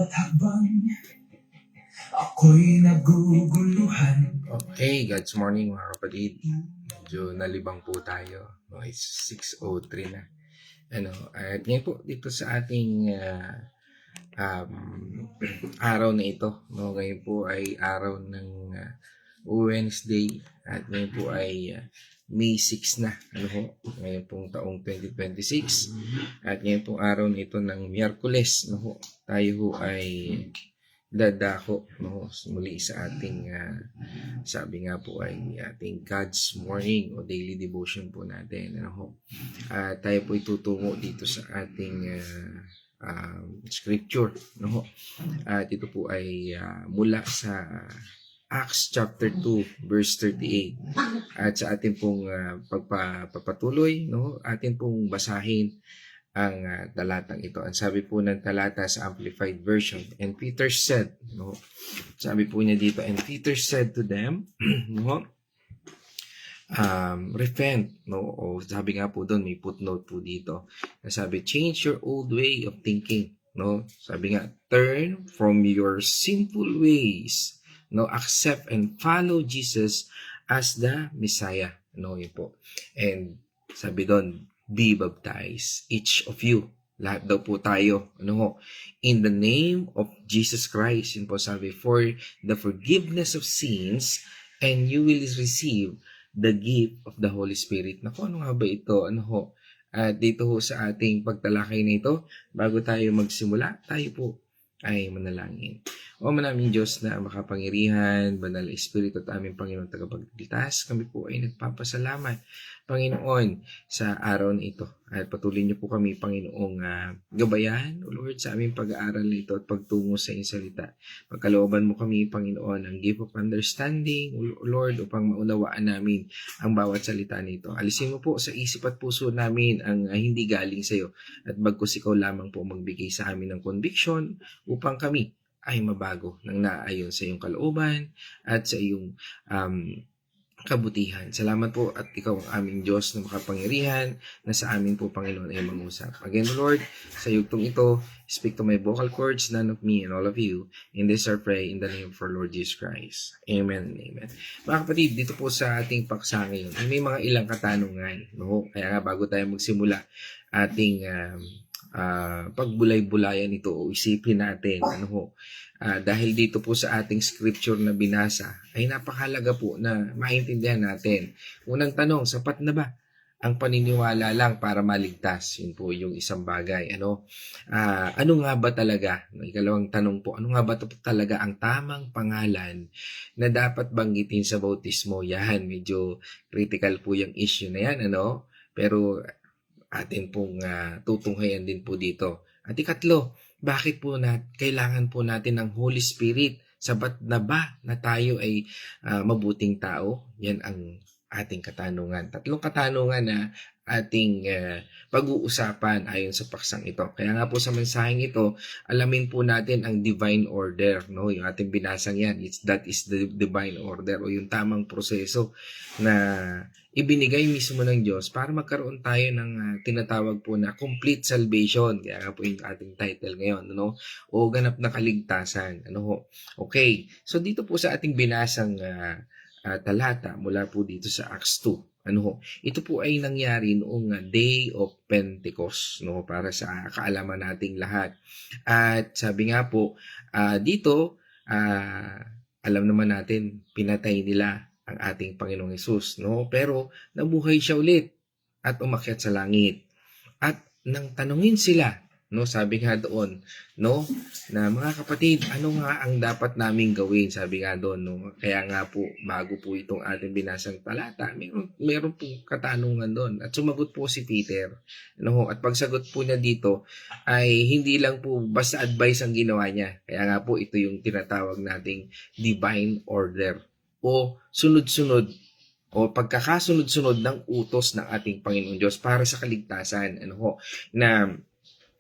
bawat habang ako'y naguguluhan. Okay, God's morning mga kapatid. Medyo nalibang po tayo. No, it's 6:03 na. At ngayon po dito sa ating araw na ito. No, ngayon po ay araw ng Wednesday at ngayon po ay May 6 na. Ngayon pong taong 2026. At ngayon pong araw na ito ng Miyerkules. Tayo ho ay dadako muli sa ating sabi nga po ay ating God's morning o daily devotion po natin. Tayo po itutungo dito sa ating scripture. At ito po ay mula sa Acts chapter 2 verse 38. At sa ating pong pagpapatuloy, atin pong basahin ang talatang ito. Ang sabi po ng talata sa Amplified Version, and Peter said, sabi po niya dito, and Peter said to them, repent, o sabi nga po doon, may footnote po dito, na sabi, change your old way of thinking, sabi nga, turn from your sinful ways, accept and follow Jesus as the Messiah, yun po. And sabi doon, be baptized, each of you. Lahat daw po tayo. In the name of Jesus Christ. Yun po sabi, for the forgiveness of sins, and you will receive the gift of the Holy Spirit. Naku, ano nga ba ito? At dito ho sa ating pagtalakay na ito, bago tayo magsimula, tayo po ay manalangin. O manaming Diyos na makapangyarihan, banal na Espiritu at aming Panginoon tagapagligtas, kami po ay nagpapasalamat, Panginoon, sa araw na ito. At patuloy niyo po kami, Panginoong gabayan, O Lord, sa aming pag-aaral na ito at pagtungo sa iyong salita. Pagkalooban mo kami, Panginoon, ang gift of understanding, O Lord, upang maunawaan namin ang bawat salita nito. Alisin mo po sa isip at puso namin ang hindi galing sa iyo. At bagkus ikaw lamang po magbigay sa amin ng conviction upang kami ay mabago ng naayon sa iyong kalooban at sa iyong kabutihan. Salamat po at ikaw ang aming Diyos na makapangyarihan na sa amin po, Panginoon, ay mangusap. Again, Lord, sa yugtong ito, speak to my vocal cords, none of me and all of you. In this I pray in the name of our Lord Jesus Christ. Amen and amen. Mga kapatid, dito po sa ating paksa ngayon, may mga ilang katanungan. Kaya nga, bago tayo magsimula, ating pagbulay-bulayan ito o isipin natin dahil dito po sa ating scripture na binasa ay napakahalaga po na maintindihan natin. Unang tanong, sapat na ba ang paniniwala lang para maligtas? Yun po yung isang bagay. Ano nga ba talaga? Ikalawang tanong po, ano nga ba talaga ang tamang pangalan na dapat banggitin sa bautismo? Yan, medyo critical po yung issue na yan. Pero atin pong tutunghayan din po dito. At ikatlo, bakit po kailangan po natin ng Holy Spirit? Sapat na ba na tayo ay mabuting tao? Yan ang ating katanungan. Tatlong katanungan na ating pag-uusapan ayon sa paksang ito. Kaya nga po sa mensaheng ito, alamin po natin ang divine order. Yung ating binasang yan, that is the divine order o yung tamang proseso na ibinigay mismo ng Diyos para magkaroon tayo ng tinatawag po na complete salvation. Kaya nga po yung ating title ngayon, o ganap na kaligtasan. Okay, so dito po sa ating binasang talata mula po dito sa Acts 2. Ito po ay nangyari noong Day of Pentecost, para sa kaalaman nating lahat. At sabi nga po, dito, alam naman natin, pinatay nila ang ating Panginoong Hesus, pero nabuhay siya ulit at umakyat sa langit. At nang tanungin sila, sabi nga doon, na mga kapatid, ano nga ang dapat naming gawin? Sabi nga doon, kaya nga po, bago po itong ating binasang talata, meron po katanungan doon. At sumagot po si Peter. At pagsagot po niya dito, ay hindi lang po basta advice ang ginawa niya. Kaya nga po, ito yung tinatawag nating divine order o sunod-sunod o pagkakasunod-sunod ng utos ng ating Panginoon Diyos para sa kaligtasan na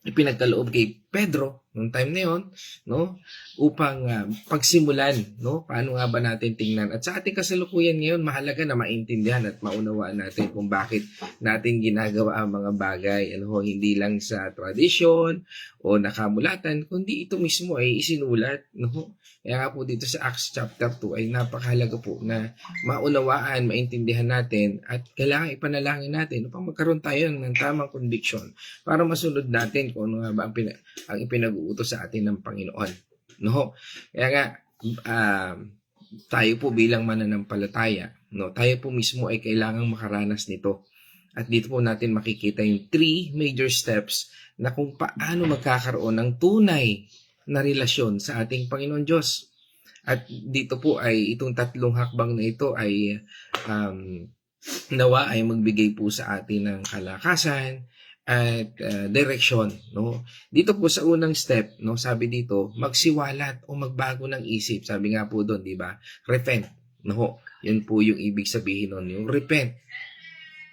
ipinagkaloob kay Pedro nung time na yon, no? Upang pagsimulan, no? Paano nga ba natin tingnan? At sa ating kasalukuyan ngayon, mahalaga na maintindihan at maunawaan natin kung bakit natin ginagawa ang mga bagay, hindi lang sa tradisyon o nakamulatan, kundi ito mismo ay isinulat, no? Kaya nga po dito sa Acts chapter 2 ay napakahalaga po na maunawaan, maintindihan natin at kailangan ipanalangin natin upang magkaroon tayo ng tamang conviction para masunod natin kung ano nga ba ang ipinag-uutos sa atin ng Panginoon. No? Kaya nga, tayo po bilang mananampalataya, no? Tayo po mismo ay kailangang makaranas nito. At dito po natin makikita yung 3 major steps na kung paano magkakaroon ng tunay na relasyon sa ating Panginoon Diyos. At dito po ay itong 3 hakbang na ito ay nawa ay magbigay po sa atin ng kalakasan at direksyon, no? Dito po sa unang step, no, sabi dito, magsiwalat o magbago ng isip. Sabi nga po doon, di ba? Repent, no? Yun po yung ibig sabihin nun, yung repent.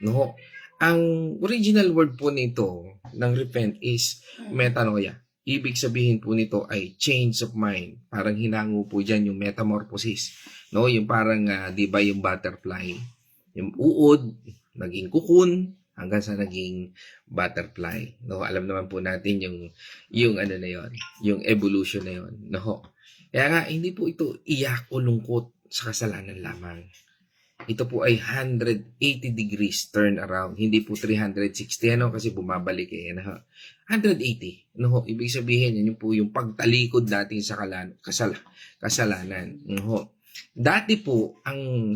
No? Ang original word po nito ng repent is metanoia. Ibig sabihin po nito ay change of mind. Parang hinango po dyan yung metamorphosis. No? Yung parang, di ba, yung butterfly. Yung uod, naging kukun, hanggang sa naging butterfly. No? Alam naman po natin yung ano na yon, yung evolution na yon. No? Kaya nga, hindi po ito iyak o lungkot sa kasalanan lamang. Ito po ay 180 degrees turn around. Hindi po 360, kasi bumabalik eh. 180. Ibig sabihin, yun po yung pagtalikod natin sa kasalanan. Dati po, ang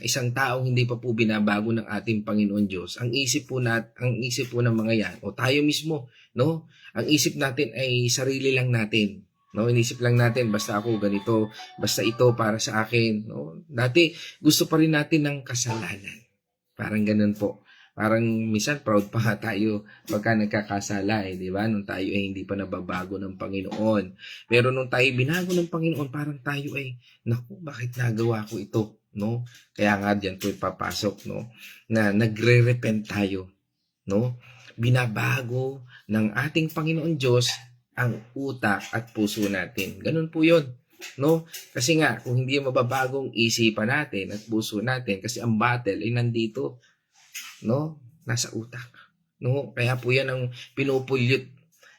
isang taong hindi pa po binabago ng ating Panginoon Diyos, ang isip po ng mga yan, o tayo mismo, no? Ang isip natin ay sarili lang natin. No, inisip lang natin, basta ako ganito, basta ito para sa akin. No? Dati, gusto pa rin natin ng kasalanan. Parang ganun po. Parang minsan proud pa nga tayo pagka nagkakasala, di ba? Nung tayo ay hindi pa nababago ng Panginoon. Pero nung tayo binago ng Panginoon, parang tayo ay, naku, bakit nagawa ko ito? No? Kaya nga diyan po papasok, no? Na nagre-repent tayo. No? Binabago ng ating Panginoon Diyos ang utak at puso natin. Ganun po yun. No? Kasi nga, kung hindi mababagong isipan natin at puso natin, kasi ang battle ay nandito. No? Nasa utak. No? Kaya po yan ang pinupulyot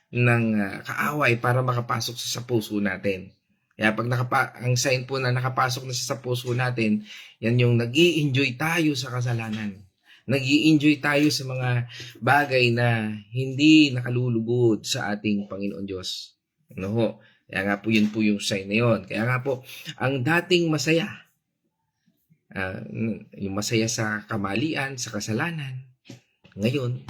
ng kaaway para makapasok sa puso natin. Kaya pag ang sign po na nakapasok na sa puso natin, yan yung nag-i-enjoy tayo sa kasalanan. Nag-i-enjoy tayo sa mga bagay na hindi nakalulugod sa ating Panginoon Diyos. No? Kaya nga po yun po yung sign na yun. Kaya nga po, ang dating masaya, yung masaya sa kamalian, sa kasalanan, ngayon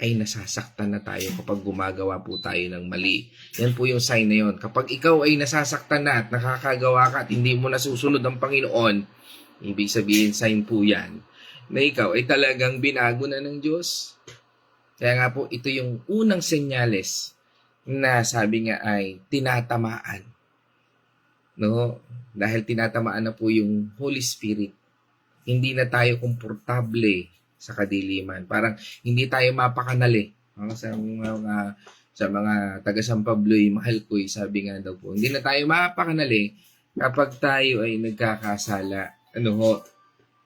ay nasasaktan na tayo kapag gumagawa po tayo ng mali. Yan po yung sign na yun. Kapag ikaw ay nasasaktan na at nakakagawa ka at hindi mo nasusunod ang Panginoon, ibig sabihin sign po yan na ikaw ay talagang binago na ng Diyos. Kaya nga po, ito yung unang senyales na sabi nga ay tinatamaan. No? Dahil tinatamaan na po yung Holy Spirit. Hindi na tayo komportable sa kadiliman. Parang hindi tayo mapakanali. Sa mga taga-San Pablo'y, mahal ko'y, sabi nga daw po, hindi na tayo mapakanali kapag tayo ay nagkakasala.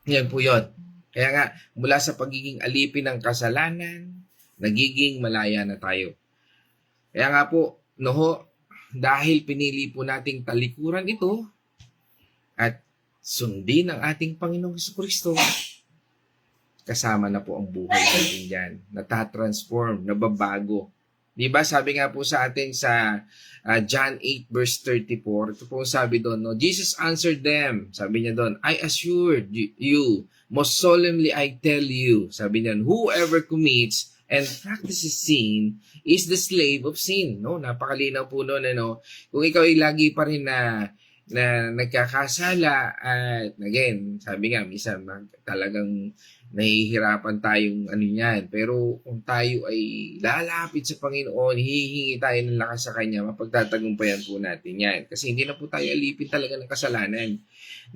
Yan po yun. Kaya nga, mula sa pagiging alipin ng kasalanan, nagiging malaya na tayo. Kaya nga po, dahil pinili po nating talikuran ito at sundin ang ating Panginoong Jesucristo, kasama na po ang buhay natin dyan. Natatransform, nababago. Diba? Sabi nga po sa atin sa John 8 verse 34, ito po sabi doon, Jesus answered them. Sabi niya doon, I assured you, most solemnly I tell you, sabi niya, whoever commits and practices sin is the slave of sin. No? Napakalinaw po noon. Kung ikaw ay lagi pa rin na nagkakasala at again, sabi nga, minsan talagang nahihirapan tayong yan. Pero kung tayo ay lalapit sa Panginoon, hihingi tayo ng lakas sa Kanya, mapagtatagumpayan po natin yan. Kasi hindi na po tayo alipin talaga ng kasalanan.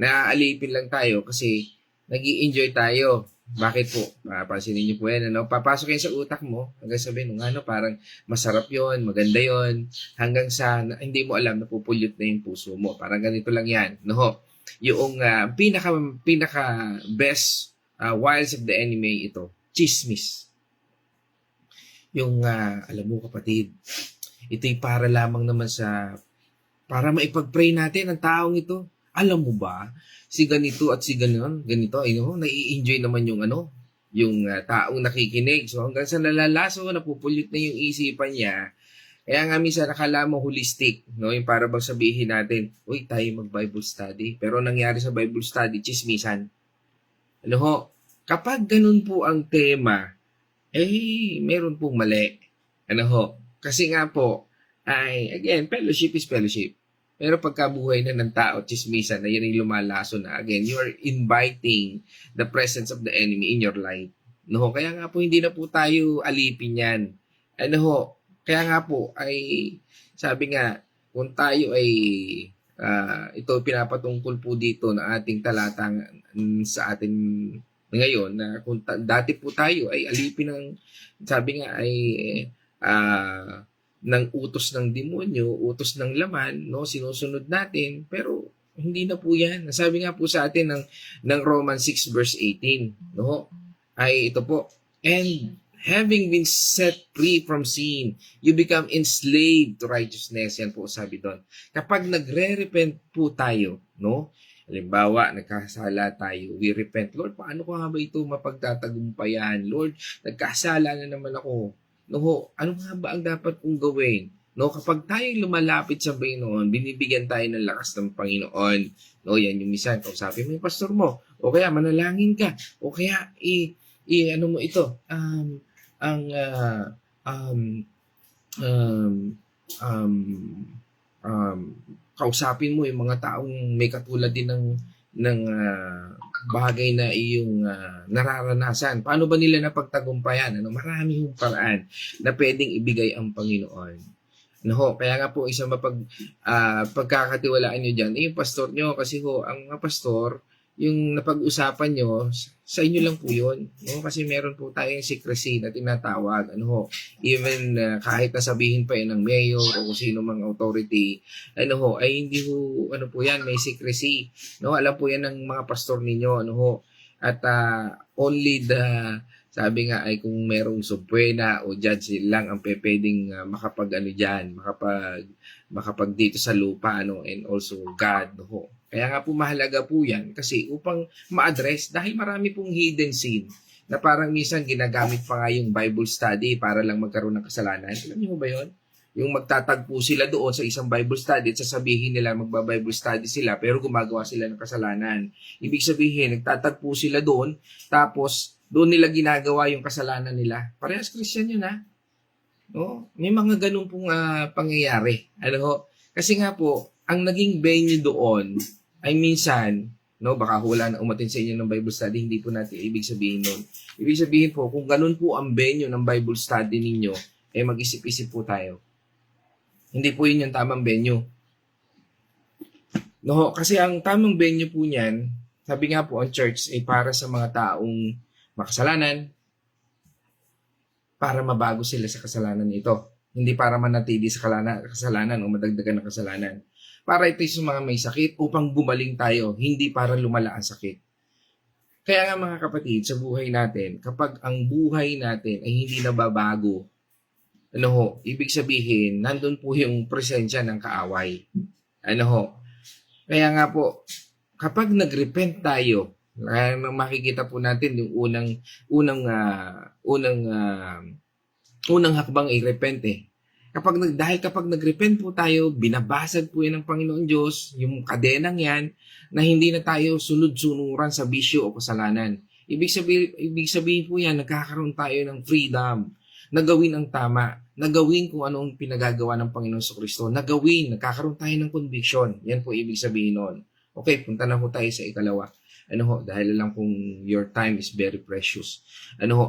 Naaalipin lang tayo kasi nag-i-enjoy tayo Bakit po? Papansinin niyo po yan, ano? Papasok yan sa utak mo, hanggang sabihin, ano, parang masarap yon, maganda yon, hanggang sa hindi mo alam, napupulyot na yung puso mo. Parang ganito lang yan, no? Yung pinaka best wiles of the enemy ito, chismis. Yung, alam mo kapatid, ito'y para lamang naman para maipag-pray natin ang taong ito. Alam mo ba, si ganito at si ganito, nai-enjoy naman yung taong nakikinig. So hanggang sa nalalaso, napupulit na yung isipan niya. Kaya nga minsan nakala mo holistic, no? Yung para bang sabihin natin, uy, tayo mag-Bible study. Pero nangyari sa Bible study, chismisan. Ano ho? Kapag ganun po ang tema, meron pong mali. Ano ho? Kasi nga po, again, fellowship is fellowship. Pero pagkabuhay na ng tao, chismisan na yan yung lumalaso na, again, you are inviting the presence of the enemy in your life. No, kaya nga po hindi na po tayo alipin yan. Ano ho, kaya nga po sabi nga, kung tayo ito pinapatungkol po dito na ating talatang sa atin ngayon, na kung dati po tayo ay alipin ng, sabi nga ng utos ng demonyo, utos ng laman, no, sinusunod natin, pero hindi na po yan. Nasabi nga po sa atin ng Romans 6 verse 18, no, ay ito po, and having been set free from sin, you become enslaved to righteousness. Yan po sabi doon. Kapag nagre-repent po tayo, no, halimbawa, nagkasala tayo, we repent, Lord, paano ko nga ba ito mapagtatagumpayan? Lord, nagkasala na naman ako. No, ano nga ba ang dapat kong gawin? No, kapag tayo lumalapit sa Panginoon, binibigyan tayo ng lakas ng Panginoon. No, yan yung minsan, kausapin mo yung pastor mo, o kaya manalangin ka, o kaya ano mo ito, kausapin mo yung mga taong may katulad din ng bagay na iyong nararanasan. Paano ba nila napagtagumpayan? Marami yung paraan na pwedeng ibigay ang Panginoon. No, kaya nga po isang pagkakatiwalaan nyo dyan, yung pastor nyo, kasi ang mga pastor, yung napag-usapan nyo, sa inyo lang po yun. No? Kasi meron po tayong secrecy na tinatawag. Even kahit nasabihin pa yan ng mayor o kung sino mang authority, ay hindi po yan, may secrecy. No? Alam po yan ng mga pastor ninyo. At only sabi nga ay kung merong subpoena o judge lang ang pwedeng makapag dito sa lupa, and also God. Kaya nga po mahalaga po yan kasi upang ma-address, dahil marami pong hidden sin na parang minsan ginagamit pa nga yung Bible study para lang magkaroon ng kasalanan. Alam niyo ba yun? Yung magtatagpo sila doon sa isang Bible study at sasabihin nila magba-Bible study sila pero gumagawa sila ng kasalanan. Ibig sabihin, nagtatagpo sila doon tapos doon nila ginagawa yung kasalanan nila. Parehas Christian yun, ha? No? May mga ganun pong pangyayari. Kasi nga po, ang naging venue doon ay minsan, baka wala na umatin sa inyo ng Bible study, hindi po natin ibig sabihin nun. Ibig sabihin po, kung ganun po ang venue ng Bible study ninyo, mag-isip-isip po tayo. Hindi po yun yung tamang venue. No, kasi ang tamang venue po niyan, sabi nga po, ang church ay para sa mga taong makasalanan, para mabago sila sa kasalanan ito. Hindi para manatili sa kasalanan o madagdagan ng kasalanan. Para ito sa mga may sakit upang gumaling tayo, hindi para lumala ang sakit. Kaya nga mga kapatid, sa buhay natin, kapag ang buhay natin ay hindi nababago, ibig sabihin, nandun po yung presensya ng kaaway. Kaya nga po, kapag nagrepent tayo, makikita po natin yung unang hakbang ay repent. Dahil kapag nagrepent po tayo, binabasag po yan ng Panginoon Diyos, yung kadenang yan, na hindi na tayo sunod-sunuran sa bisyo o kasalanan. Ibig sabihin po yan, nagkakaroon tayo ng freedom, na gawin ang tama, na gawin kung anong pinagagawa ng Panginoon sa Kristo, nagkakaroon tayo ng conviction. Yan po ibig sabihin nun. Okay, punta na po tayo sa ikalawa. Dahil lang kung your time is very precious.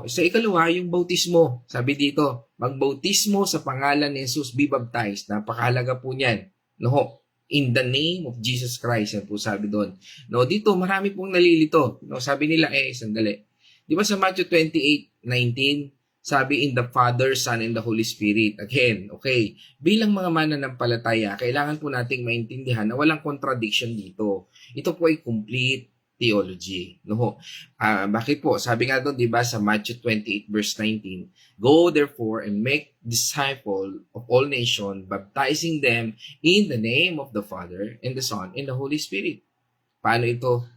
Sa ikalawa, yung bautismo. Sabi dito, magbautismo sa pangalan ni Jesus, be baptized. Napakahalaga po niyan. In the name of Jesus Christ. Yan po sabi doon. Dito, marami pong nalilito. Sabi nila, sandali. Di ba sa Matthew 28:19, sabi in the Father, Son, and the Holy Spirit. Again, okay, bilang mga mananampalataya, kailangan po nating maintindihan na walang contradiction dito. Ito po ay complete theology. No? Bakit po? Sabi nga doon, di ba, sa Matthew 28 verse 19, go therefore and make disciple of all nations, baptizing them in the name of the Father and the Son and the Holy Spirit. Paano ito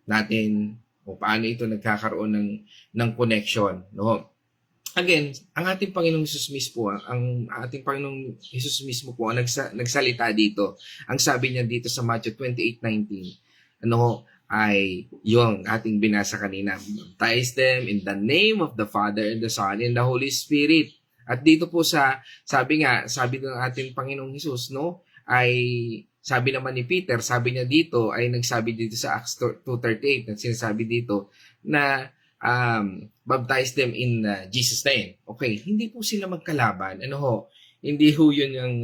natin, o paano ito nagkakaroon ng connection? No? Again, ang ating Panginoong Hesus mismo, ang ating Panginoong Hesus mismo po ang nagsalita dito. Ang sabi niya dito sa Matthew 28:19, ay yung ating binasa kanina. Baptize them in the name of the Father and the Son and the Holy Spirit. At dito po sabi ng ating Panginoong Hesus, ay sabi naman ni Peter, sabi niya dito, ay nagsabi dito sa Acts 2:38, sinasabi dito na baptize them in Jesus' name. Okay, hindi po sila magkalaban. Hindi ho yun yung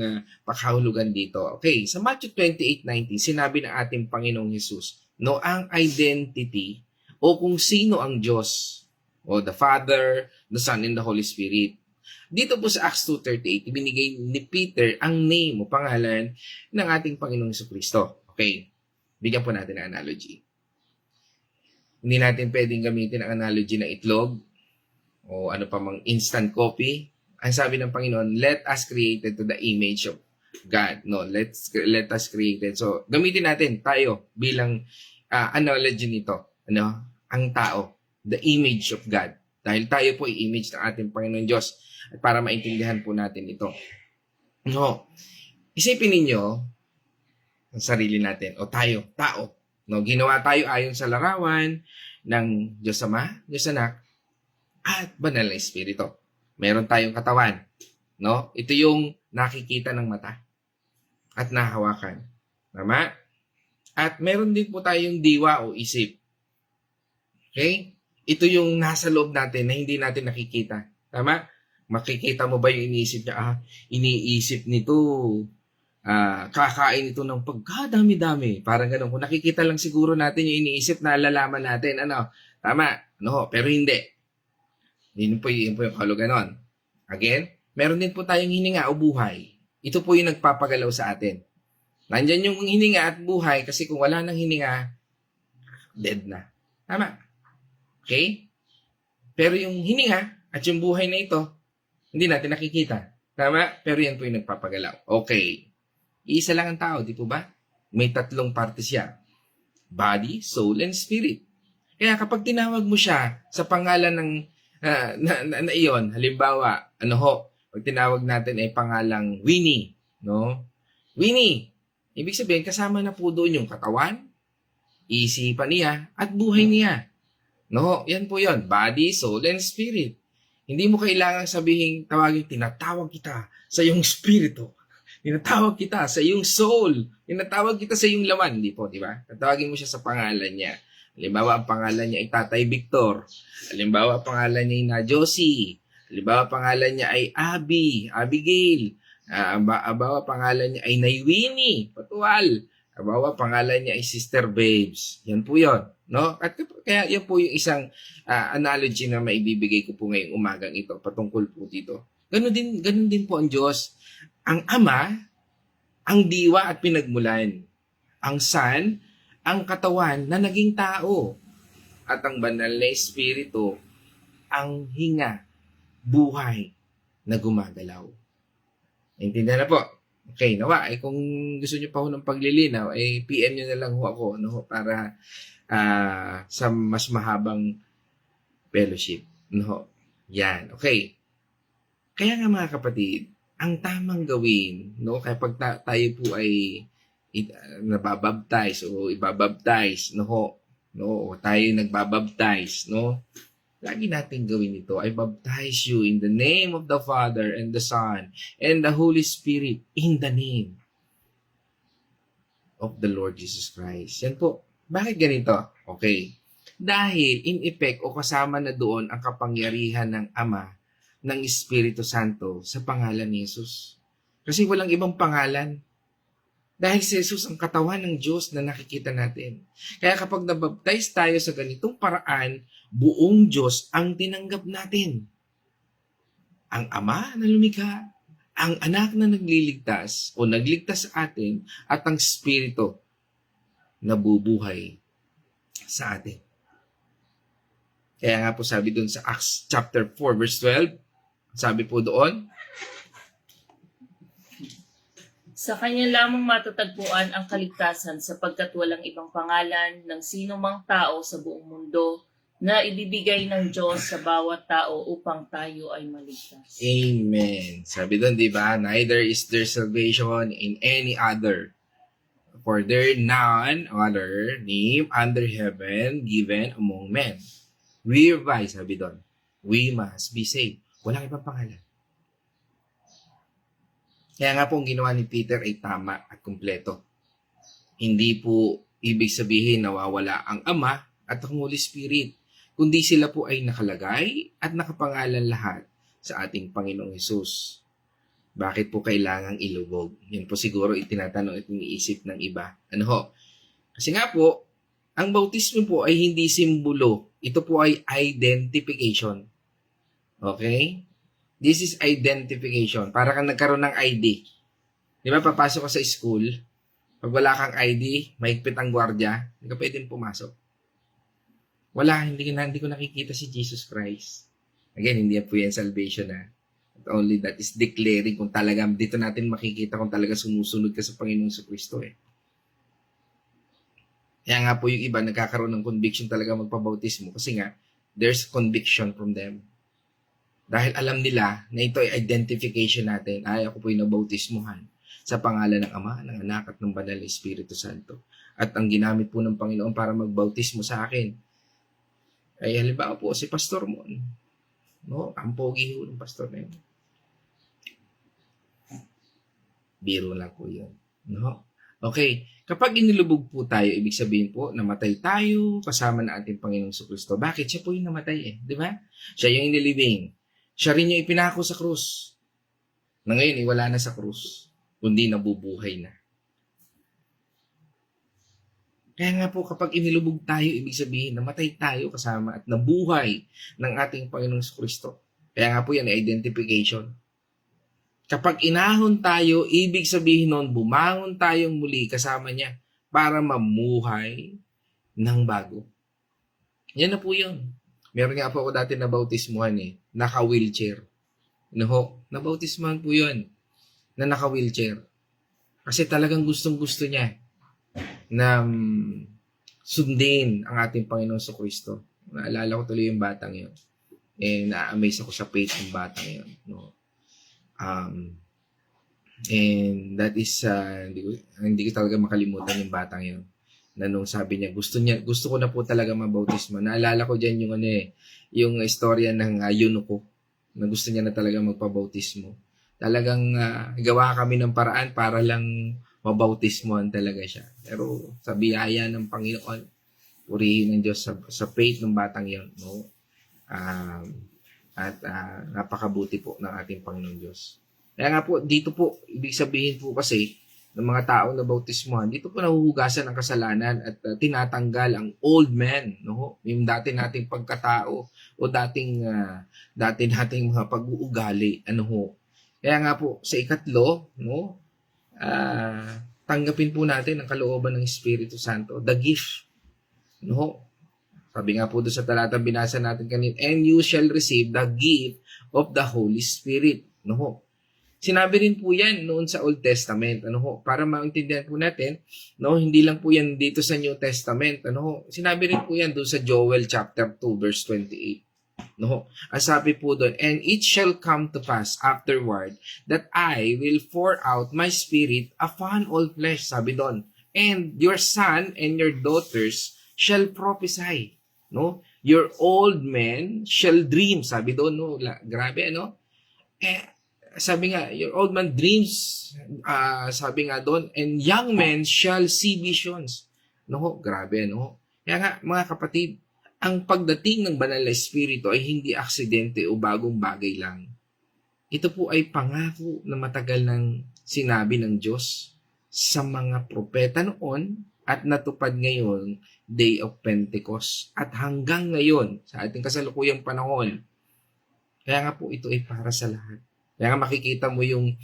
pakahulugan dito. Okay, sa Matthew 28:19, sinabi ng ating Panginoong Hesus, ang identity o kung sino ang Diyos o the Father, the Son, and the Holy Spirit. Dito po sa Acts 2:38, ibinigay ni Peter ang name o pangalan ng ating Panginoong Jesucristo. Okay, bigyan po natin ang analogy. Hindi natin pwedeng gamitin ang analogy ng itlog o ano pa mang instant coffee. Ang sabi ng Panginoon, let us created to the image of God. Let us created. So, gamitin natin tayo bilang analogy nito. Ang tao, the image of God. Dahil tayo po ay image ng ating Panginoon Diyos. At para maintindihan po natin ito. Isipin ninyo ang sarili natin o tayo, tao. Ginawa tayo ayon sa larawan ng Diyos Ama, Diyos Anak, at Banal na Espiritu. Meron tayong katawan. Ito yung nakikita ng mata at nahawakan. Tama? At meron din po tayong diwa o isip. Okay? Ito yung nasa loob natin na hindi natin nakikita. Tama? Makikita mo ba yung iniisip niya? Iniisip nito, kakain ito ng pagkadami-dami. Parang ganun. Kung nakikita lang siguro natin yung iniisip, nalalaman natin. Tama? Pero hindi. Yun po yung kahulugan nun. Again, meron din po tayong hininga o buhay. Ito po yung nagpapagalaw sa atin. Nandyan yung hininga at buhay kasi kung wala nang hininga, dead na. Tama? Okay? Pero yung hininga at yung buhay na ito, hindi natin nakikita. Tama? Pero yan po yung nagpapagalaw. Okay. Isa lang ang tao, di po ba? May 3 parte siya. Body, soul, and spirit. Kaya kapag tinawag mo siya sa pangalan ng na iyon, halimbawa, pag tinawag natin ay pangalang Winnie, Winnie, ibig sabihin, kasama na po doon yung katawan, isipan niya, at buhay niya. Yan po yon, body, soul, and spirit. Hindi mo kailangang sabihin, tinatawag kita sa iyong spirito. Tinatawag kita sa iyong soul. Tinatawag kita sa iyong laman. Hindi po, di ba? Tatawagin mo siya sa pangalan niya. Halimbawa, ang pangalan niya ay Tatay Victor. Halimbawa, ang pangalan niya ay Na Josie. Halimbawa, ang pangalan niya ay Abigail. Halimbawa, pangalan niya ay Nay Winnie, Patual. Halimbawa, pangalan niya ay Sister Babes. Yan po yun. At kaya yan po yung isang analogy na maibibigay ko po ngayong umagang ito patungkol po dito. Ganun din po ang Diyos. Ang Ama, ang diwa at pinagmulan. Ang Son, ang katawan na naging tao. At ang Banal na Espiritu, ang hinga, buhay na gumagalaw. Naintindihan na po? Okay, nawa. Kung gusto nyo pa ho ng paglilinaw, PM nyo na lang ho ako para sa mas mahabang fellowship. Yan. Okay. Kaya nga mga kapatid, ang tamang gawin, kapag tayo po ay nababaptize o ibabaptize, o tayo nagbabaptize, lagi natin gawin ito, I baptize you in the name of the Father and the Son and the Holy Spirit, in the name of the Lord Jesus Christ. Yan po. Bakit ganito? Okay. Dahil in effect o kasama na doon ang kapangyarihan ng Ama, ng Espiritu Santo sa pangalan ni Jesus. Kasi walang ibang pangalan Dahil si Jesus ang katawan ng Diyos na nakikita natin. Kaya kapag nabaptize tayo sa ganitong paraan, buong Diyos ang tinanggap natin. Ang Ama na lumikha, ang Anak na nagliligtas o nagligtas sa atin, at ang Espiritu na bubuhay sa atin. Kaya nga po sabi doon sa Acts chapter 4 verse 12, sabi po doon, Sa kanya lamang matatagpuan ang kaligtasan sapagkat walang ibang pangalan ng sino mang tao sa buong mundo na ibibigay ng Diyos sa bawat tao upang tayo ay maligtas. Amen. Sabi doon, di ba? Neither is there salvation in any other. For there none other name under heaven given among men. Whereby, sabi doon, we must be saved. Walang ibang pangalan. Kaya nga po ang ginawa ni Peter ay tama at kumpleto. Hindi po ibig sabihin nawawala ang Ama at ang Holy Spirit, kundi sila po ay nakalagay at nakapangalan lahat sa ating Panginoong Hesus. Bakit po kailangang ilubog? Yan po siguro itinatanong at iniisip ng iba. Ano ho? Kasi nga po, ang bautismo po ay hindi simbolo. Ito po ay identification. Okay? This is identification. Para kang nagkaroon ng ID. Di ba, papasok ka sa school, pag wala kang ID, mahigpit ang gwardiya, hindi ka pwedeng pumasok. Wala, hindi ko nakikita si Jesus Christ. Again, hindi po yan salvation na. Only that is declaring kung talaga, dito natin makikita kung talaga sumusunod ka sa Panginoong Kristo eh. Kaya nga po yung iba, nagkakaroon ng conviction talaga magpabautismo kasi nga, there's conviction from them. Dahil alam nila na ito ay identification natin. Ay, ako po yung nabautismuhan sa pangalan ng Ama, ng Anak at ng Banal na Espiritu Santo. At ang ginamit po ng Panginoon para magbautismo sa akin ay halimbawa po si Pastor Mon. No? Ang pogi ho ng pastor na yun. Biro lang po yun. No? Okay. Kapag inilubog po tayo, ibig sabihin po, namatay tayo kasama na ating Panginoong Kristo. Bakit? Siya po yung namatay eh. Di ba? Siya yung inilibing. Siya rin yung ipinako sa krus. Na ngayon, wala na sa krus. Kundi nabubuhay na. Kaya nga po, kapag inilubog tayo, ibig sabihin, namatay tayo kasama at nabuhay ng ating Panginoong Kristo. Kaya nga po yan, identification. Kapag inahon tayo, ibig sabihin nun, bumangon tayong muli kasama niya para mamuhay ng bago. Yan na po yun. Meron nga po ako dati na bautismuhan eh, naka-wheelchair. No, nabautismuhan po yun, na naka-wheelchair. Kasi talagang gustong-gusto niya na sundin ang ating Panginoon sa Kristo. Naalala ko tuloy yung batang yun. Na-amaze ako sa faith ng batang yun. No? And that is, hindi ko talaga makalimutan yung batang yun. Na nung sabi niya, gusto ko na po talaga mabautismo. Naalala ko dyan yung yung istorya ng eunuko na gusto niya na talaga magpabautismo. Talagang gawa kami ng paraan para lang mabautismoan talaga siya. Pero sa biyaya ng Panginoon, purihin ng Diyos sa faith ng batang yon, no? Napakabuti po ng ating Panginoon Diyos. Kaya nga po, dito po, ibig sabihin po kasi, ng mga tao na bautismuhan, dito po nahuhugasan ang kasalanan at tinatanggal ang old man, no? Yung dati nating pagkatao o dati nating mga pag-uugali, ano ho. Kaya nga po sa ikatlo, no? Tanggapin po natin ang kalooban ng Espiritu Santo, the gift, no? Sabi nga po doon sa talatang binasa natin kanina, and you shall receive the gift of the Holy Spirit, no ho. Sinabi rin po yan noon sa Old Testament, ano ho, para maintindihan po natin, no, hindi lang po yan dito sa New Testament, ano ho. Sinabi rin po yan doon sa Joel chapter 2 verse 28. No ho. Ang sabi po doon, and it shall come to pass afterward that I will pour out my spirit upon all flesh, sabi doon. And your son and your daughters shall prophesy, no? Your old men shall dream, sabi doon, no. Grabe, ano? Sabi nga, your old man dreams, sabi nga doon, and young men shall see visions. No, grabe, no? Kaya nga, mga kapatid, ang pagdating ng banal na espiritu ay hindi aksidente o bagong bagay lang. Ito po ay pangako na matagal ng sinabi ng Diyos sa mga propeta noon at natupad ngayon, Day of Pentecost. At hanggang ngayon, sa ating kasalukuyang panahon, kaya nga po ito ay para sa lahat. Kaya nga makikita mo yung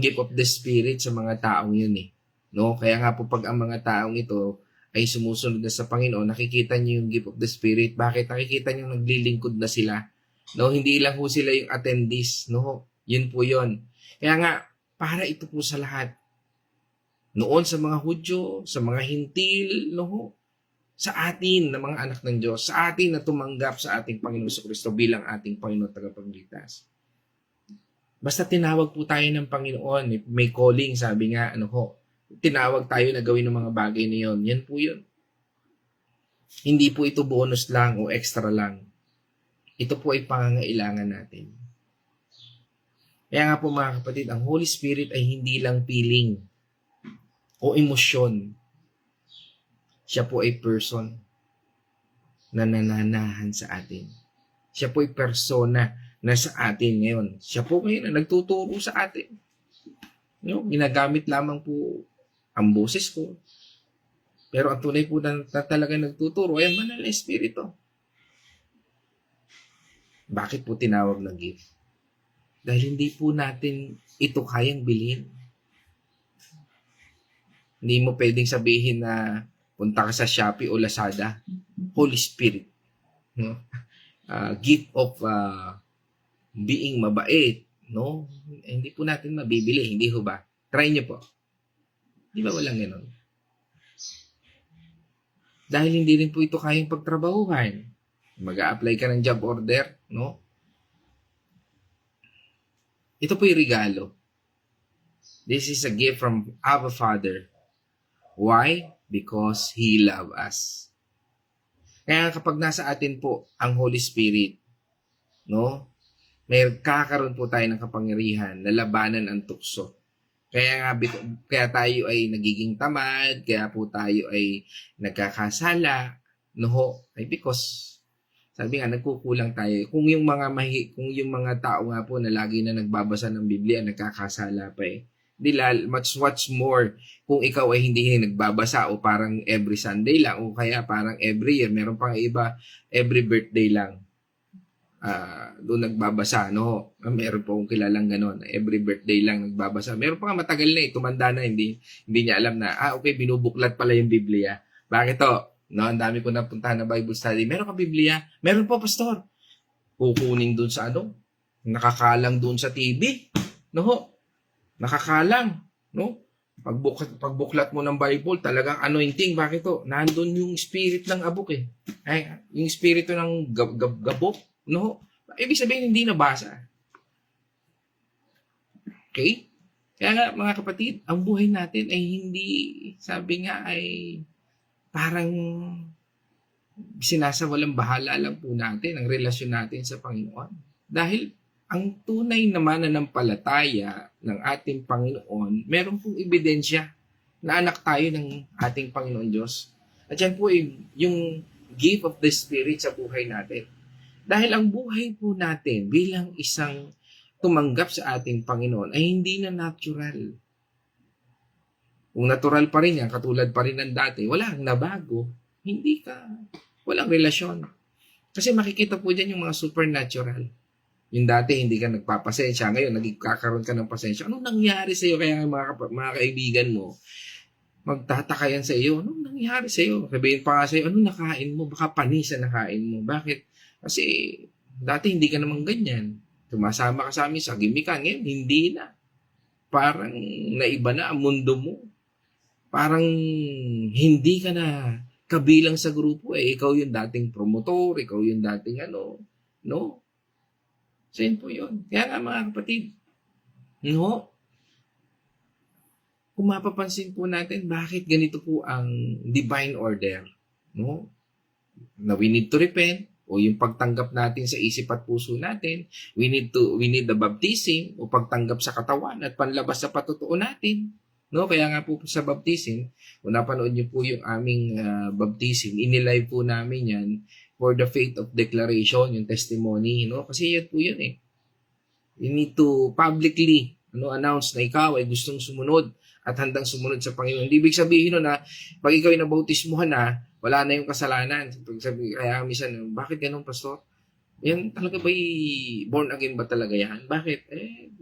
gift of the Spirit sa mga taong yun eh. No? Kaya nga po pag ang mga taong ito ay sumusunod na sa Panginoon, nakikita niyo yung gift of the Spirit. Bakit? Nakikita niyo naglilingkod na sila. No? Hindi lang po sila yung attendees. No? Yun po yun. Kaya nga, para ito po sa lahat. Noon sa mga Hudyo, sa mga Hintil, no? Sa atin na mga anak ng Diyos, sa atin na tumanggap sa ating Panginoon Kristo bilang ating Panginoon at tagapagligtas. Basta tinawag po tayo ng Panginoon, may calling, sabi nga, tinawag tayo na gawin ng mga bagay na yun. Yan po yun. Hindi po ito bonus lang o extra lang. Ito po ay pangangailangan natin. Kaya nga po mga kapatid, ang Holy Spirit ay hindi lang feeling o emosyon. Siya po ay person na nananahan sa atin. Siya po ay persona na sa atin ngayon. Siya po ngayon na nagtuturo sa atin. Ginagamit lamang po ang boses ko. Pero ang tunay po na talaga nagtuturo ay ang Banal na Espiritu. Bakit po tinawag na gift? Dahil hindi po natin ito kayang bilhin. Hindi mo pwedeng sabihin na punta ka sa Shopee o Lazada. Holy Spirit. Gift of being mabait. No? Hindi po natin mabibili. Hindi ho ba? Try nyo po. Di ba walang ganon? Dahil hindi rin po ito kayang pagtrabahuhan. Mag-a-apply ka ng job order. No? Ito po yung regalo. This is a gift from Abba Father. Why? Because He loves us. Kaya kapag nasa atin po ang Holy Spirit, no? May kakaroon po tayo ng kapangyarihan na labanan ang tukso. Kaya tayo ay nagiging tamad, kaya po tayo ay nagkakasala, no? Ay because sabi nga nagkukulang tayo. Kung yung mga tao nga po na lagi na nagbabasa ng Biblia, nagkakasala pa eh. Much more kung ikaw ay hindi nagbabasa o parang every Sunday lang o kaya parang every year. Meron pang iba, every birthday lang. Doon nagbabasa, no? Meron po akong kilalang gano'n. Every birthday lang nagbabasa. Meron pa nga matagal na tumanda na, hindi niya alam na, okay, binubuklat pala yung Biblia. Bakit to? No, ang dami ko napuntahan na Bible study. Meron ka Biblia? Meron po, pastor. Kukunin doon sa nakakalang doon sa TV. No? Nakakalang, no? Pagbuklat mo ng Bible, talagang anointing. Bakit to? Nandun yung spirit ng abok eh. Yung spirito ng gabok, no? Ibig sabihin, hindi nabasa. Okay? Kaya nga, mga kapatid, ang buhay natin ay hindi, sabi nga ay parang sinasawalang bahala lang po natin ang relasyon natin sa Panginoon. Dahil ang tunay na mananampalataya ng ating Panginoon, meron pong ebidensya na anak tayo ng ating Panginoon Diyos. At yan po yung gift of the Spirit sa buhay natin. Dahil ang buhay po natin bilang isang tumanggap sa ating Panginoon ay hindi na natural. Kung natural pa rin yan, katulad pa rin ng dati, walang nabago. Walang relasyon. Kasi makikita po dyan yung mga supernatural. Yung dati hindi ka nagpapasensya, ngayon nagkakaroon ka ng pasensya. Anong nangyari sa iyo? Kaya mga kaibigan mo, magtataka yan sa iyo. Anong nangyari sa iyo? Sabihin pa nga sa iyo, anong nakain mo? Baka panis na nakain mo. Bakit? Kasi dati hindi ka naman ganyan. Tumasama ka sa amin sa gimikan. Ngayon, hindi na. Parang naiba na ang mundo mo. Parang hindi ka na kabilang sa grupo eh. Ikaw yung dating promotor, ikaw yung dating no? So yun po yun. Kaya nga mga kapatid, no? Kung mapapansin po natin, bakit ganito po ang divine order, no? Na we need to repent, o yung pagtanggap natin sa isip at puso natin, we need the baptism, o pagtanggap sa katawan at panlabas sa patutuo natin. No, kaya nga po sa baptism, kung napanood niyo po yung aming baptism, inilive po namin yan for the faith of declaration, yung testimony, no? Kasi yan po yun eh. You need to publicly announce na ikaw ay gustong sumunod at handang sumunod sa Panginoon. Hindi ibig sabihin nun na pag ikaw ay nabautismuhan na, wala na yung kasalanan. Kaya minsan, bakit ganun, pastor? Yan talaga ba born again ba talaga yan? Bakit?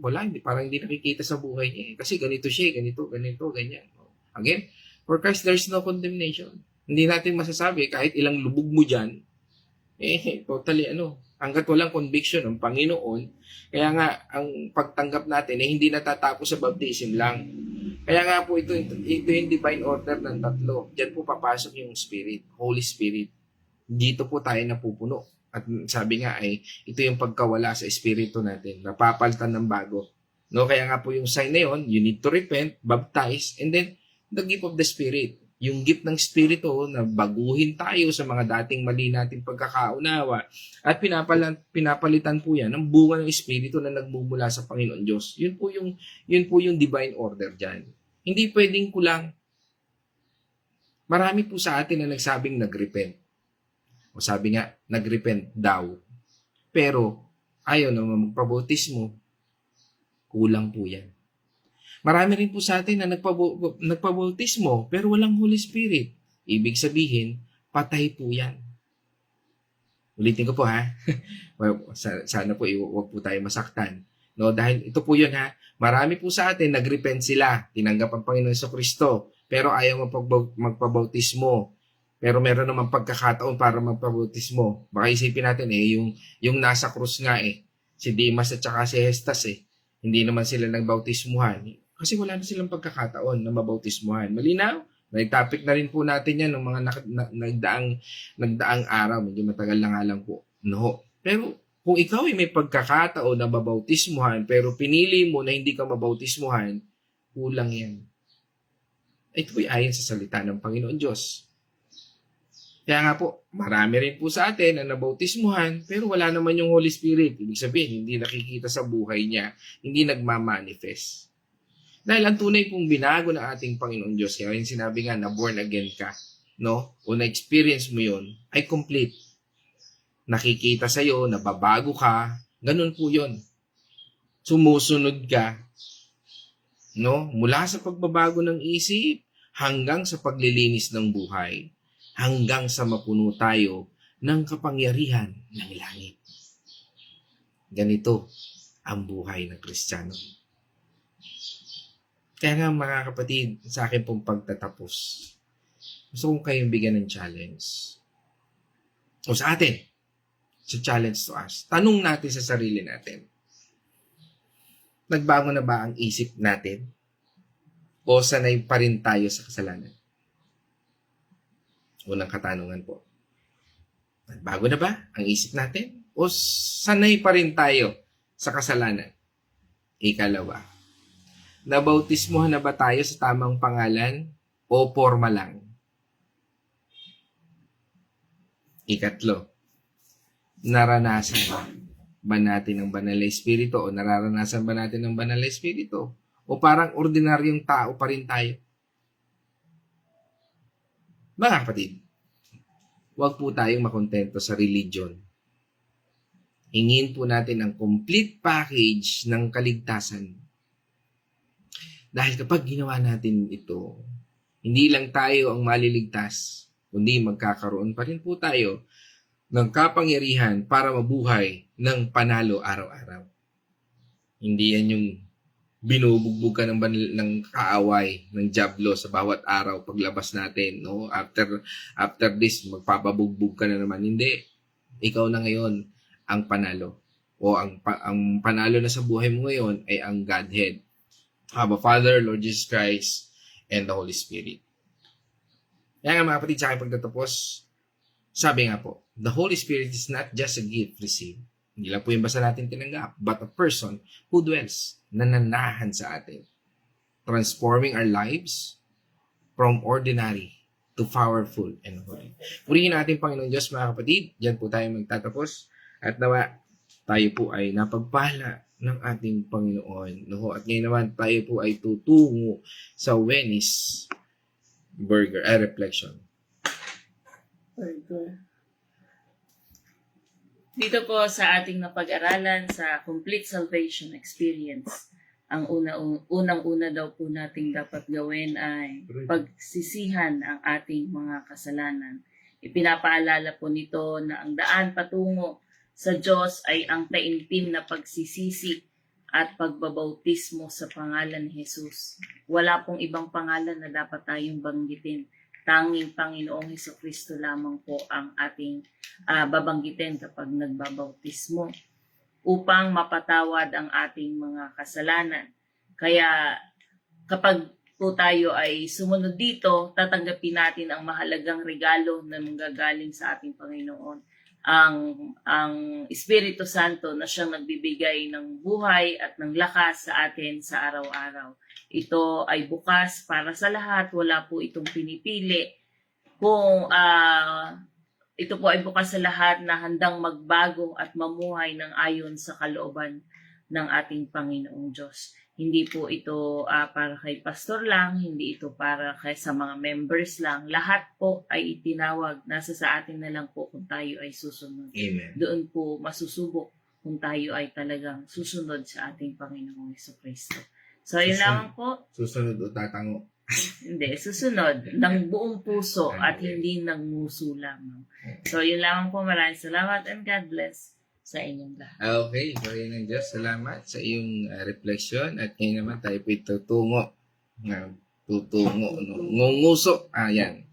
Wala, parang hindi nakikita sa buhay niya. Kasi ganito siya, ganito, ganyan. Again, for Christ, there's no condemnation. Hindi natin masasabi, kahit ilang lubog mo dyan, totally hanggat walang conviction ng Panginoon, kaya nga, ang pagtanggap natin hindi natatapos sa baptism lang. Kaya nga po, ito yung divine order ng tatlo. Diyan po papasok yung Spirit, Holy Spirit. Dito po tayo napupuno. At sabi nga ito yung pagkawala sa espiritu natin, napapalitan ng bago. No, kaya nga po yung sign na yun, you need to repent, baptize, and then the gift of the Spirit. Yung gift ng Espiritu na baguhin tayo sa mga dating mali nating pagkakaunawa at pinapalitan po yan ng bunga ng Espiritu na nagmumula sa Panginoon Diyos. Yun po yung divine order dyan. Hindi pwedeng kulang. Marami po sa atin na nagsabing nagrepent. O sabi nga, nagrepent daw. Pero, ayaw na magpabautismo, kulang po yan. Marami rin po sa atin na nagpabautismo, pero walang Holy Spirit. Ibig sabihin, patay po yan. Ulitin ko po ha. Sana po huwag po tayo masaktan. No, dahil ito po yun ha. Marami po sa atin, nagrepent sila. Tinanggap ang Panginoon sa Kristo. Pero ayaw magpabautismo. Pero meron naman pagkakataon para magpabautismo. Baka isipin natin yung nasa krus nga si Dimas at saka si Hestas hindi naman sila nagbautismuhan. Kasi wala na silang pagkakataon na mabautismuhan. Malinaw? May topic na rin po natin yan ng mga nagdaang araw. Medyo matagal na nga lang po. No. Pero kung ikaw ay may pagkakataon na mabautismuhan pero pinili mo na hindi ka mabautismuhan, kulang yan. Ito ay ayon sa salita ng Panginoon Diyos. Kaya nga po, marami rin po sa atin na nabautismuhan pero wala naman yung Holy Spirit. Ibig sabihin, hindi nakikita sa buhay niya, hindi nagmamanifest. Dahil ang tunay pong binago ng ating Panginoon Diyos, kaya yung sinabi nga na born again ka, no? O na-experience mo yun, ay complete. Nakikita sa'yo, nababago ka, ganun po yun. Sumusunod ka, no? Mula sa pagbabago ng isip, hanggang sa paglilinis ng buhay, hanggang sa mapuno tayo ng kapangyarihan ng langit. Ganito ang buhay ng Kristiyano. Kaya nga mga kapatid, sa akin pong pagtatapos, gusto kong kayong bigyan ng challenge. O sa atin, sa challenge to us. Tanong natin sa sarili natin. Nagbago na ba ang isip natin? O sanay pa rin tayo sa kasalanan? Unang katanungan po. Nagbago na ba ang isip natin? O sanay pa rin tayo sa kasalanan? Ikalawa, nabautismuhan na ba tayo sa tamang pangalan o forma lang? Ikatlo, naranasan ba natin ang banal na espiritu o nararanasan ba natin ang banal na espiritu? O parang ordinaryong tao pa rin tayo? Mga kapatid, huwag po tayong makontento sa religion. Hingin po natin ang complete package ng kaligtasan. Dahil kapag ginawa natin ito, hindi lang tayo ang maliligtas, kundi magkakaroon pa rin po tayo ng kapangyarihan para mabuhay ng panalo araw-araw. Hindi yan yung binubugbog ka ng kaaway, ng diablo sa bawat araw paglabas natin. No? After this, magpapabugbog ka na naman. Hindi. Ikaw na ngayon ang panalo. O ang panalo na sa buhay mo ngayon ay ang Godhead. Abba Father, Lord Jesus Christ, and the Holy Spirit. Kaya nga mga kapatid, sa aking pagtatapos, sabi nga po, the Holy Spirit is not just a gift received. Hindi lang po yung basta natin tinanggap, but a person who dwells, nananahan sa atin. Transforming our lives from ordinary to powerful and holy. Purihin natin Panginoon Diyos mga kapatid. Diyan po tayo magtatapos. At nawa, tayo po ay napagpala ng ating Panginoon. No? At ngayon naman, tayo po ay tutungo sa Venice reflection. Dito po sa ating napag-aralan sa Complete Salvation Experience, ang unang-una daw po nating dapat gawin ay pagsisihan ang ating mga kasalanan. Ipinapaalala po nito na ang daan patungo sa Diyos ay ang taimtim na pagsisisi at pagbabautismo sa pangalan ni Jesus. Wala pong ibang pangalan na dapat tayong banggitin. Tanging Panginoong Hesukristo lamang po ang ating babanggitin kapag nagbabautismo upang mapatawad ang ating mga kasalanan. Kaya kapag po tayo ay sumunod dito, tatanggapin natin ang mahalagang regalo na manggagaling sa ating Panginoon. Ang Espiritu Santo na siyang nagbibigay ng buhay at ng lakas sa atin sa araw-araw. Ito ay bukas para sa lahat, wala po itong pinipili. Kung ito po ay bukas sa lahat na handang magbago at mamuhay ng ayon sa kalooban ng ating Panginoong Diyos. Hindi po ito para kay pastor lang, hindi ito para kay sa mga members lang. Lahat po ay itinawag. Nasa sa atin na lang po kung tayo ay susunod. Amen. Doon po masusubok kung tayo ay talagang susunod sa ating Panginoong Hesukristo. So, yun lamang po. Susunod o tatango. Hindi, susunod ng buong puso at hindi ng nguso lamang. So, yun lamang po. Maraming salamat and God bless sa inyong lahat. Okay, Gloria ng Diyos. Salamat sa iyong reflection. At ngayon naman tayo po tutungo. Tutungo. No? Ngunguso. Yan.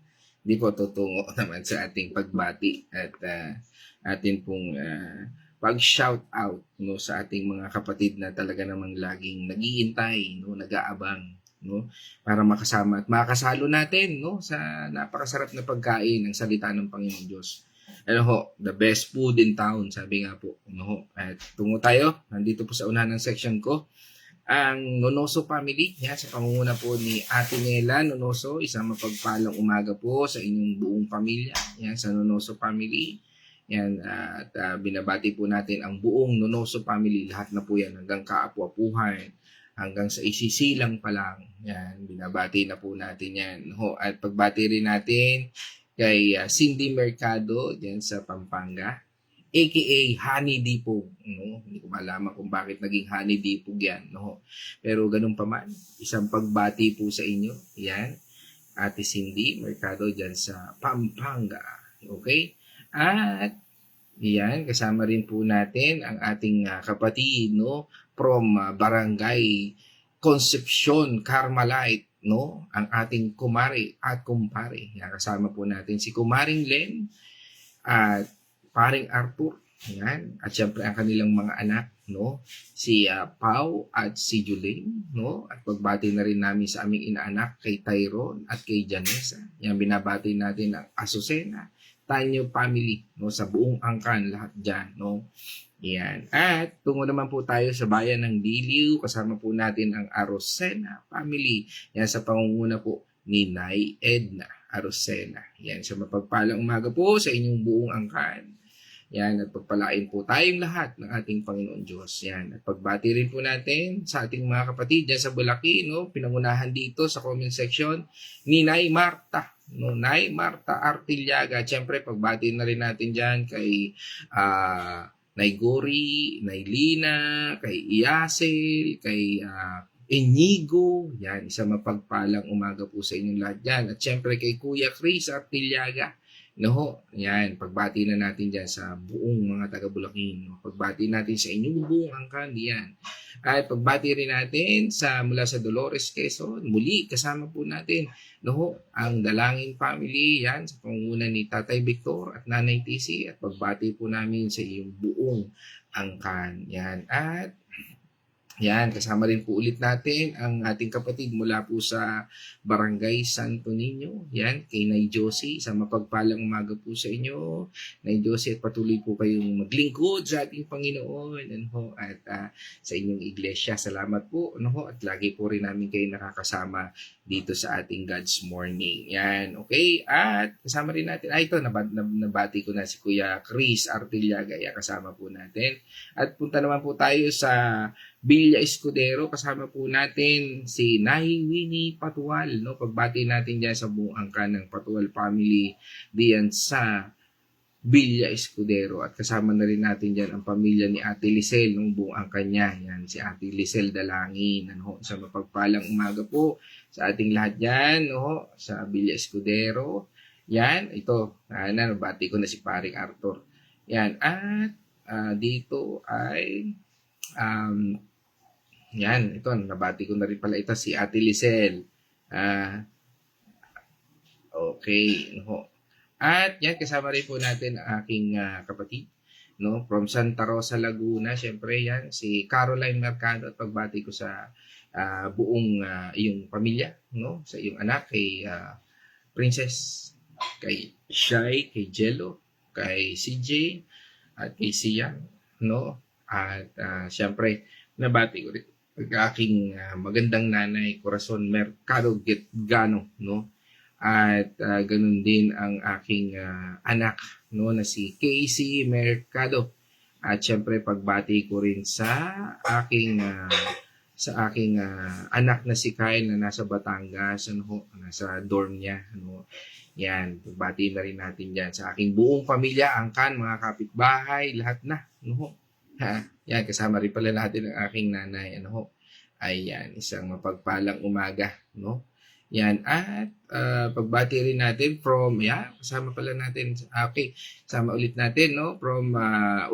Hindi po tutungo naman sa ating pagbati. At atin pong pag-shout out no, sa ating mga kapatid na talaga namang laging nag-iintay, no, nag-aabang. No, para makasama at makasalo natin no sa napakasarap na pagkain ng salita ng Panginoong Diyos. Ano ho, the best food in town, sabi nga po. Ano ho, at tungo tayo, nandito po sa unahan ng section ko, ang Nonoso family, yan, sa pangunguna po ni Ate Nela Nonoso, isang mapagpalang umaga po sa inyong buong pamilya, yan, sa Nonoso family. Yan, at binabati po natin ang buong Nonoso family, lahat na po yan, hanggang kaapu-apuhan, hanggang sa isisilang pa lang. Yan, binabati na po natin yan. Ho, at pagbati rin natin kay Cindy Mercado dyan sa Pampanga, aka Honey Dipog. No? Hindi ko malaman kung bakit naging Honey Dipog yan. No? Pero ganun pa man, isang pagbati po sa inyo. Yan, Ate Cindy Mercado dyan sa Pampanga. Okay? At yan, kasama rin po natin ang ating kapatid, no? From Barangay Concepcion, Carmelite, no? Ang ating kumari at kumpare. Yan, kasama po natin si Kumaring Len at Paring Arthur. Yan. At syempre ang kanilang mga anak, no? Si Pau at si Julene, no? At pagbati na rin namin sa aming inaanak kay Tyrone at kay Janessa. Yan, binabati natin ang Azucena, Tanyo family, no? Sa buong angkan, lahat dyan, no? Yan. At tungo naman po tayo sa bayan ng Diliw. Kasama po natin ang Arosena family. Yan sa pangunguna po ni Nay Edna Arosena. Yan. Sa mapagpalang umaga po sa inyong buong angkan. Yan. At pagpalain po tayong lahat ng ating Panginoon Diyos. Yan. At pagbati rin po natin sa ating mga kapatid dyan sa Bulaki, no? Pinangunahan dito sa comment section ni Nay Marta. No, Nay Marta Artillaga. Siyempre, pagbati na rin natin dyan kay Nay Gori, Nay Lina, kay Iyasel, kay Enigo. Yan, isang mapagpalang umaga po sa inyong lahat dyan. At siyempre kay Kuya Chris Artillaga. No, yan, pagbati na natin dyan sa buong mga taga-Bulacan. No? Pagbati natin sa inyong buong angkan diyan. At pagbati rin natin mula sa Dolores, Quezon. Muli, kasama po natin, no, ang Dalangin family, yan, sa pangunguna ni Tatay Victor at Nanay TC. At pagbati po namin sa iyong buong angkan. Yan, at yan, kasama rin po ulit natin ang ating kapatid mula po sa Barangay Santo Niño. Yan, kay Nay Josie. Isang mapagpalang umaga po sa inyo. Nay Josie, at patuloy po kayong maglingkod sa ating Panginoon. At sa inyong iglesia, salamat po. At lagi po rin namin kayo nakakasama dito sa ating God's Morning. Yan, okay? At kasama rin natin, ito, nabati ko na si Kuya Chris Artillaga. Yan, kasama po natin. At punta naman po tayo sa Villa Escudero, kasama po natin si Nay Winnie Patual, no? Pagbati natin diyan sa buong angkan ng Patual family diyan sa Villa Escudero. At kasama na rin natin dyan ang pamilya ni Ate Lisel nung buong angkan niya. Yan, si Ate Lisel Dalangin. Ano, sa mapagpalang umaga po sa ating lahat dyan, no, sa Villa Escudero. Yan, ito, nabati ko na si paring Arthur. Yan, at dito ay, yan, ito, nabati ko na rin pala ito si Ate Lisel. Okay, no. At yan, kasama rin po natin ang aking kapatid, no, from Santa Rosa, Laguna. Siyempre yan, si Caroline Mercado, at pagbati ko sa buong iyong pamilya, no, sa iyong anak, kay Princess, kay Shai, kay Jello, kay CJ, at kay Sian, no, at siyempre, nabati ko rin ang aking magandang nanay, Corazon Mercado Gano, no, at ganun din ang aking anak, no, na si Casey Mercado. At syempre pagbati ko rin sa aking anak na si Kyle na nasa Batangas, ano, nasa dorm niya, ano. Yan, pagbati na rin natin diyan sa aking buong pamilya, angkan, mga kapitbahay, lahat na, ano. Ha, yan, kasama rin pala natin ang aking nanay, ano. Ayan, isang mapagpalang umaga, no. Yan, at pagbati rin natin from, kasama pala natin, okay, kasama ulit natin, no, from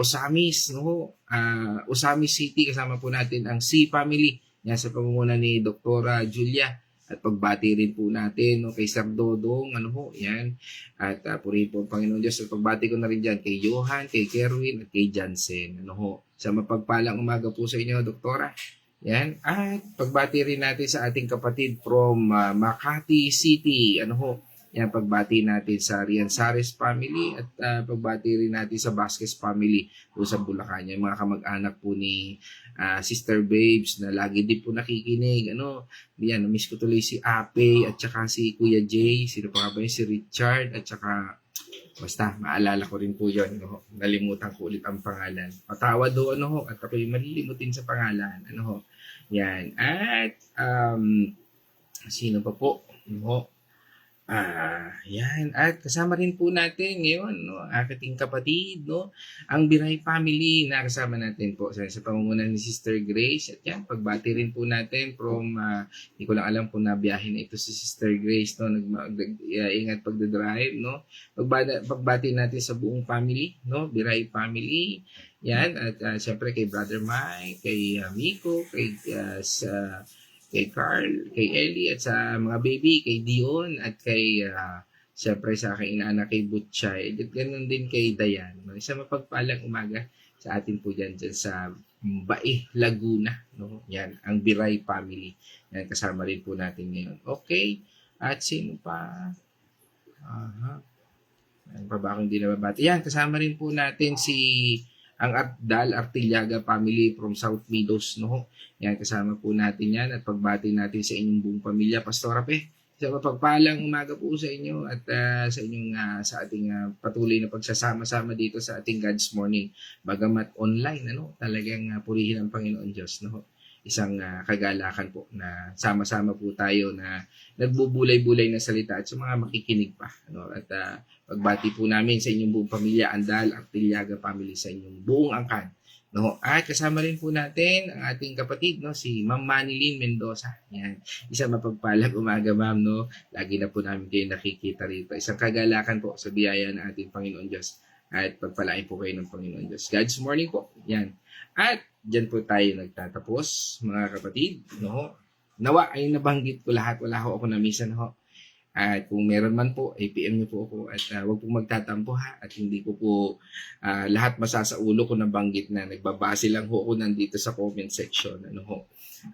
Osamis, no, Osamis City, kasama po natin ang C family, yan, sa pamumuno ni Doktora Julia, at pagbati rin po natin, no, kay Sir Dodong, ano ho, yan, at purihin po ang Panginoon Diyos, at pagbati ko na rin dyan kay Johan, kay Kerwin, at kay Jansen, ano ho, sa mapagpalang umaga po sa inyo, Doktora. Yan. At pagbati rin natin sa ating kapatid from Makati City. Ano ho? Yan, pagbati natin sa Rianzares family at pagbati rin natin sa Vasquez family po sa Bulacan. Yan, mga kamag-anak po ni Sister Babes na lagi din po nakikinig. Ano? Yan, namiss ko tuloy si Ape at saka si Kuya Jay. Sino pa nga ba yun? Si Richard at saka basta, maalala ko rin po yun. No? Nalimutan ko ulit ang pangalan. Patawa doon, ano ho? At ako'y malilimutin sa pangalan. Ano ho? Yan. At, sino pa po? No? Yan. At kasama rin po natin ngayon, no? Aking kapatid, no? Ang Biray family na kasama natin po sa pamumuno ni Sister Grace. At yan, pagbati rin po natin from, hindi ko lang alam kung nabiyahin na ito si Sister Grace, no? Ingat pagdadrive, no? Pagbati natin sa buong family, no? Biray family. Yan, at siyempre kay Brother Mike, kay Miko, kay Carl, kay Ellie, at sa mga baby, kay Dion, at kay siyempre sa aking inaanak kay Butchay, at ganoon din kay Dayan. Isang mapagpalang umaga sa atin po dyan sa Bae, Laguna. No? Yan, ang Biray family. Yan, kasama rin po natin ngayon. Okay, at sino pa? Ano pa ba akong hindi nababati? Yan, kasama rin po natin si ang Abdal Artillaga family from South Meadows, no? Yan, kasama po natin yan at pagbati natin sa inyong buong pamilya. Pastor Ape, sa mapagpalang umaga po sa inyo at sa inyong sa ating patuloy na pagsasama-sama dito sa ating God's Morning. Bagamat online, ano, talagang purihin ang Panginoon Diyos, no? Isang kagalakan po na sama-sama po tayo na nagbubulay-bulay na salita at sa mga makikinig pa, no? At pagbati po namin sa inyong buong pamilya, Andal Artillaga family, sa inyong buong angkan, no? At kasama rin po natin ang ating kapatid, no, si Ma'am Manilyn Mendoza. Yan, isang mapagpalang umaga, ma'am, no? Lagi na po namin kayo nakikita rito. Isang kagalakan po sa biyaya ng ating Panginoon Diyos. At pagpalain po kayo ng Panginoon Diyos. God's morning po. Yan. At dyan po tayo nagtatapos, mga kapatid, no? Nawa ay nabanggit ko lahat. Wala ho ako na-missan ho. At kung meron man po, PM niyo po ako at huwag pong magtatampo ha. At hindi ko po lahat masasaulo ko nabanggit na nagbabase lang ho ako nandito sa comment section. Ano ho?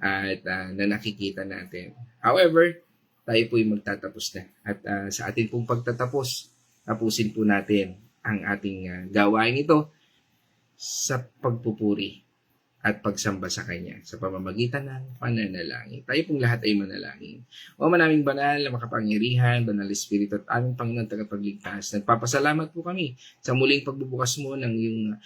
At na nakikita natin. However, tayo po yung magtatapos na. At sa ating pong pagtatapos, tapusin po natin ang ating gawain ito sa pagpupuri at pagsamba sa Kanya sa pamamagitan ng pananalangin. Tayo pong lahat ay manalangin. O manaming banal na makapangyarihan, banal Espiritu at aming Panginoon tagapagligtas. Nagpapasalamat po kami sa muling pagbubukas mo ng iyong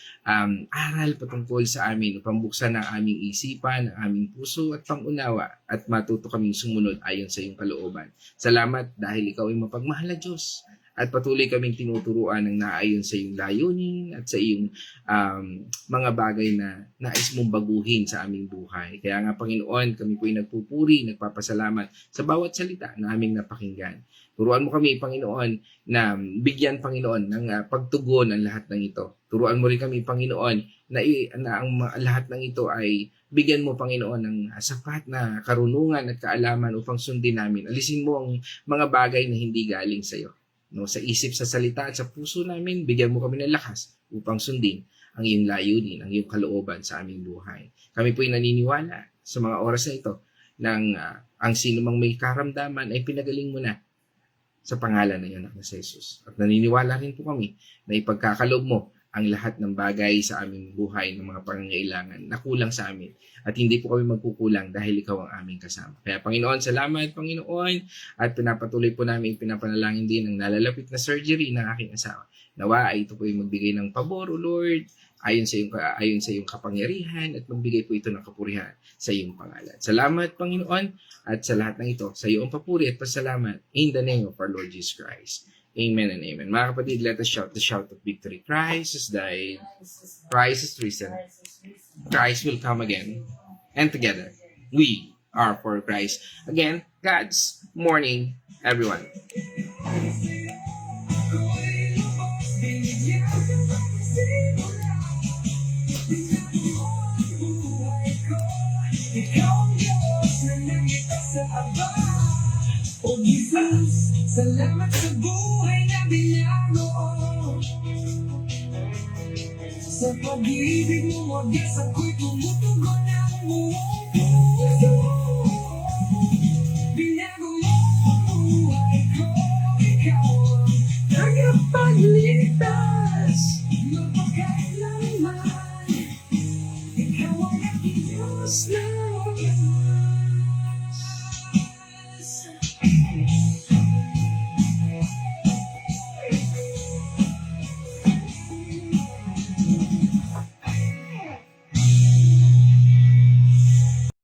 aral patungkol sa amin upang buksan ang aming isipan, ang aming puso at pangunawa at matuto kaming sumunod ayon sa iyong kalooban. Salamat dahil ikaw ay mapagmahal na Diyos At patuloy kaming tinuturuan ng naayon sa iyong layunin at sa iyong mga bagay na nais mong baguhin sa aming buhay. Kaya nga Panginoon, kami po ay nagpupuri, nagpapasalamat sa bawat salita na aming napakinggan. Turuan mo kami, Panginoon, na bigyan, Panginoon, ng pagtugon ang lahat ng ito. Turuan mo rin kami, Panginoon, na ang lahat ng ito ay bigyan mo, Panginoon, ng sapat na karunungan at kaalaman upang sundin namin. Alisin mo ang mga bagay na hindi galing sa iyo. No, sa isip, sa salita at sa puso namin, bigyan mo kami ng lakas upang sundin ang iyong layunin, ang iyong kalooban sa aming buhay. Kami po ay naniniwala sa mga oras na ito ng ang sino mang may karamdaman ay pinagaling mo na sa pangalan ng iyong anak na si Jesus. At naniniwala rin po kami na ipagkakaloob mo ang lahat ng bagay sa aming buhay ng mga pangangailangan na kulang sa amin. At hindi po kami magkukulang dahil ikaw ang aming kasama. Kaya Panginoon, salamat Panginoon. At pinapatuloy po namin, pinapanalangin din ang nalalapit na surgery ng aking asawa. Nawa ay ito po yung magbigay ng pabor, O Lord, ayon sa iyong kapangyarihan at magbigay po ito ng kapurihan sa iyong pangalan. Salamat Panginoon at sa lahat ng ito, sa iyong papuri at pasalamat in the name of our Lord Jesus Christ. Amen and amen. Mga kapatid, let us shout the shout of victory. Christ has died. Christ is risen. Christ will come again. And together, we are for Christ. Again, God's morning, everyone. Ikaw ang Diyos na nangita sa aba. O Jesus, salamat sa buhay na binago. Sa pag-ibig mo, wagas ako'y tumutugon ang buong puso.